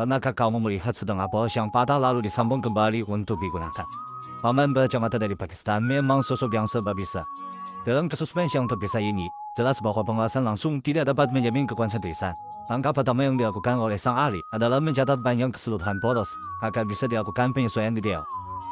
Pernahkah kamu melihat setengah polos yang patah lalu disambung kembali untuk digunakan? Paman berkacamata dari Pakistan memang sosok yang serba bisa. Dalam kasus fans yang terpisah ini, jelas bahwa pengawasan langsung tidak dapat menjamin kekonsentrisan. Langkah pertama yang dilakukan oleh sang ahli adalah mencatat panjang keseluruhan poros agar bisa dilakukan penyesuaian ideal.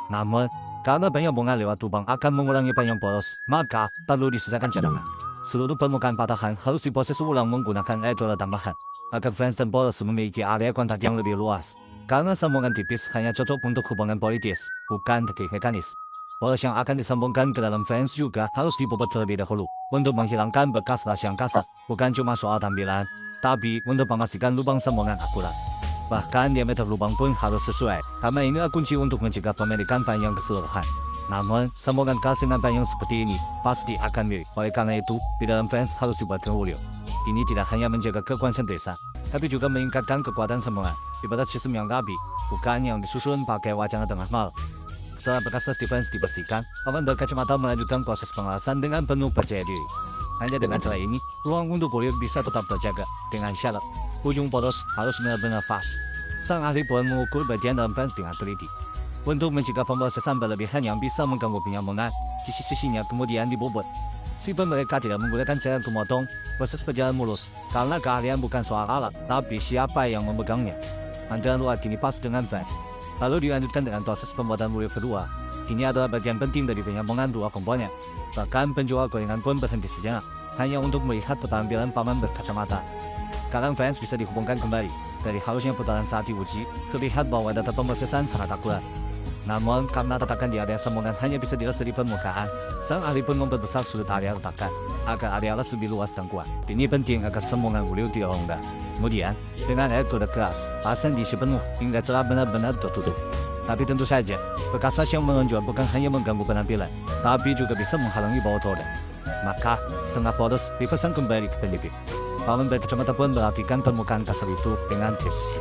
Namun, karena banyak bunga lewat lubang akan mengurangi panjang poros, maka perlu disisakan cadangan. Seluruh permukaan patahan harus diproses ulang menggunakan elektroda tambahan, agar fans dan poros memiliki area kontak yang lebih luas. Karena sambungan tipis hanya cocok untuk hubungan politis, bukan teknik mekanis. Polos yang akan disambungkan ke dalam fans juga harus dibobot terlebih dahulu untuk menghilangkan bekas las yang kasar, bukan cuma soal tampilan, tapi untuk memastikan lubang sambungan akurat. Bahkan diameter lubang pun harus sesuai, karena inilah kunci untuk mencegah pemerikan panjang keseluruhan. Namun, sambungan khas dengan panjang seperti ini pasti akan miring. Oleh karena itu, di dalam fans harus dibuat ulio. Ini tidak hanya menjaga kekonsentrisan, tapi juga meningkatkan kekuatan sambungan. Ibarat sistem yang rapi, bukan yang disusun pakai wacana tengah malam. Setelah bekas tes defense dibersihkan, paman berkacamata melanjutkan proses pengelasan dengan penuh percaya diri. Hanya dengan cara ini, ruang untuk kulit bisa tetap terjaga. Dengan syarat, ujung poros harus benar-benar pas. Sang ahli pun mengukur bagian dalam fans dengan teliti. Untuk mencegah pemrosesan berlebihan yang bisa mengganggu penyambungan, sisi-sisinya kemudian dibobot. Meskipun mereka tidak menggunakan cairan pemotong, proses berjalan mulus, karena keahlian bukan soal alat, tapi siapa yang memegangnya. Andalan luar kini pas dengan fans. Lalu dilanjutkan dengan proses pembuatan bulir kedua. Ini adalah bagian penting dari penyambungan dua komponen. Bahkan penjual gorengan pun berhenti sejenak, hanya untuk melihat keterampilan paman berkacamata. Sekarang fans bisa dihubungkan kembali. Dari halusnya putaran saat diuji, terlihat bahwa data pemrosesan sangat akurat. Namun, karena tatakan di area sambungan hanya bisa dilihat dari permukaan, sang ahli pun memperbesar sudut area retakan, agar area las lebih luas dan kuat. Ini penting agar sambungan bulir tidak longgar. Kemudian, dengan elektroda keras, pasang diisi penuh hingga celah benar-benar tertutup. Tapi tentu saja, bekas las yang menonjol bukan hanya mengganggu penampilan, tapi juga bisa menghalangi bawah roda. Maka, setengah poros dipasang kembali ke penjepit. Paman berkacamata pun merapikan permukaan kasar itu dengan presisi.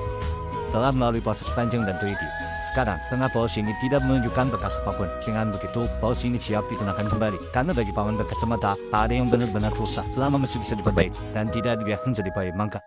Telah melalui proses panjang dan teliti. Sekarang, tengah polos ini tidak menunjukkan bekas apapun. Dengan begitu, polos ini siap digunakan kembali. Karena bagi paman berkacamata, tak ada yang benar-benar rusak selama masih bisa diperbaiki dan tidak dibiarkan jadi baik mangga.